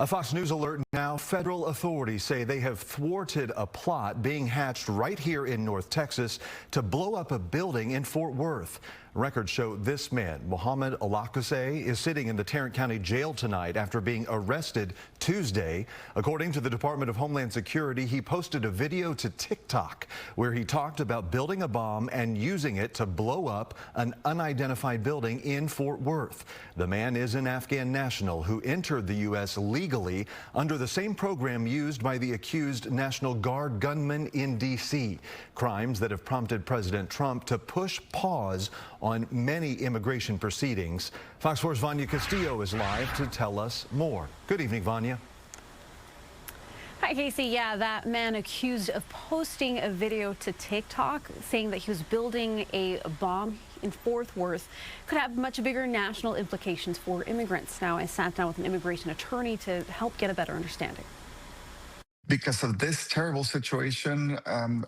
A Fox News alert now. Federal authorities say they have thwarted a plot being hatched right here in North Texas to blow up a building in Fort Worth. Records show this man, Mohammed Alakose, is sitting in the Tarrant County Jail tonight after being arrested Tuesday. According to the Department of Homeland Security, he posted a video to TikTok where he talked about building a bomb and using it to blow up an unidentified building in Fort Worth. The man is an Afghan national who entered the U.S. legally under the same program used by the accused National Guard gunman in D.C. Crimes that have prompted President Trump to push pause on many immigration proceedings. Fox 4's Vanya Castillo is live to tell us more. Good evening, Vanya. Hi, Casey. Yeah, that man accused of posting a video to TikTok saying that he was building a bomb in Fort Worth could have much bigger national implications for immigrants. Now, I sat down with an immigration attorney to help get a better understanding. Because of this terrible situation,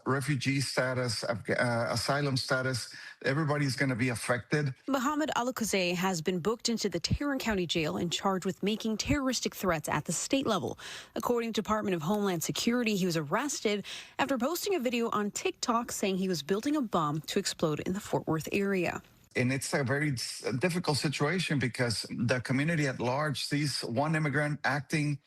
refugee status, asylum status, everybody's going to be affected. Mohammed Alakose has been booked into the Tarrant County Jail and charged with making terroristic threats at the state level. According to Department of Homeland Security, he was arrested after posting a video on TikTok saying he was building a bomb to explode in the Fort Worth area. And it's a very difficult situation because the community at large sees one immigrant acting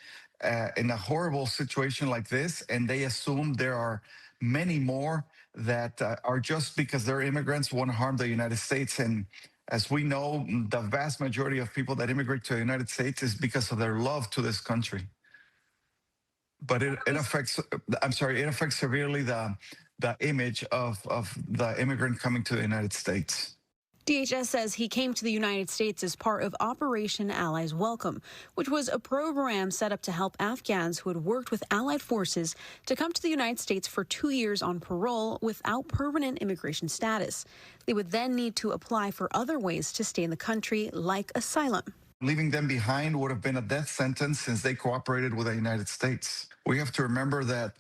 in a horrible situation like this, and they assume there are many more that are just because they're immigrants want to harm the United States. And as we know, the vast majority of people that immigrate to the United States is because of their love to this country. But it affects severely the image of the immigrant coming to the United States. DHS says he came to the United States as part of Operation Allies Welcome, which was a program set up to help Afghans who had worked with Allied forces to come to the United States for 2 years on parole without permanent immigration status. They would then need to apply for other ways to stay in the country, like asylum. Leaving them behind would have been a death sentence since they cooperated with the United States. We have to remember that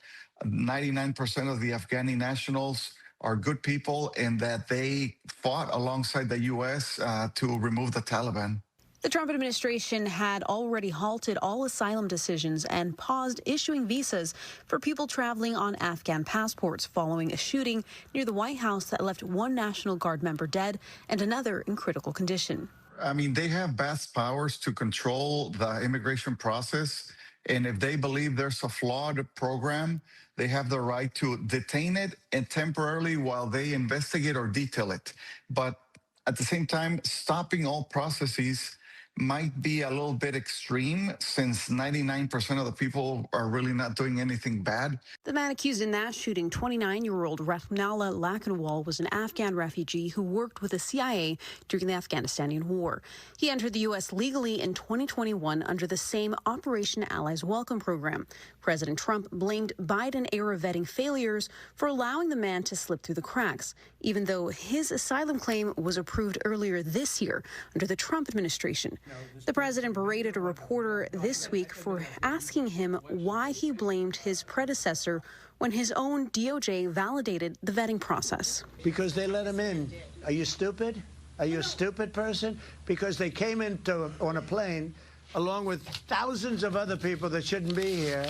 99% of the Afghani nationals are good people and that they fought alongside the U.S. To remove the Taliban. The Trump administration had already halted all asylum decisions and paused issuing visas for people traveling on Afghan passports following a shooting near the White House that left one National Guard member dead and another in critical condition. I mean, they have vast powers to control the immigration process. And if they believe there's a flawed program, they have the right to detain it and temporarily while they investigate or detail it. But at the same time, stopping all processes might be a little bit extreme since 99% of the people are really not doing anything bad. The man accused in that shooting, 29-year-old Rathnala Lakanwal, was an Afghan refugee who worked with the CIA during the Afghanistanian war. He entered the U.S. legally in 2021 under the same Operation Allies Welcome program. President Trump blamed Biden-era vetting failures for allowing the man to slip through the cracks, even though his asylum claim was approved earlier this year under the Trump administration. The president berated a reporter this week for asking him why he blamed his predecessor when his own DOJ validated the vetting process. Because they let him in. Are you stupid? Are you a stupid person? Because they came on a plane along with thousands of other people that shouldn't be here,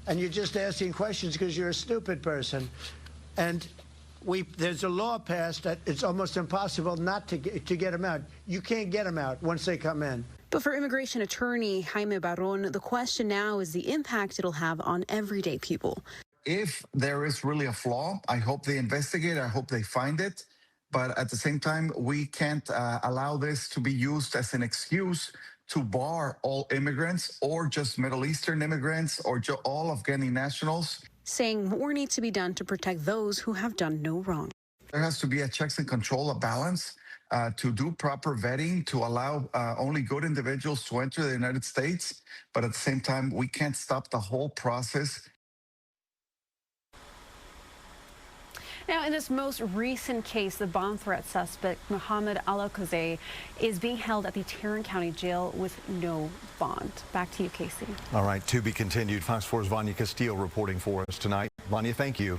and you're just asking questions because you're a stupid person. And there's a law passed that it's almost impossible not to get them out. You can't get them out once they come in. But for immigration attorney Jaime Barron, the question now is the impact it'll have on everyday people. If there is really a flaw, I hope they investigate. I hope they find it. But at the same time, we can't allow this to be used as an excuse to bar all immigrants or just Middle Eastern immigrants or all Afghani nationals. Saying more needs to be done to protect those who have done no wrong. There has to be a checks and control, a balance to do proper vetting, to allow only good individuals to enter the United States. But at the same time, we can't stop the whole process. Now, in this most recent case, the bomb threat suspect, Mohammed Alakose, is being held at the Tarrant County Jail with no bond. Back to you, Casey. All right, to be continued. Fox 4's Vanya Castillo reporting for us tonight. Vanya, thank you.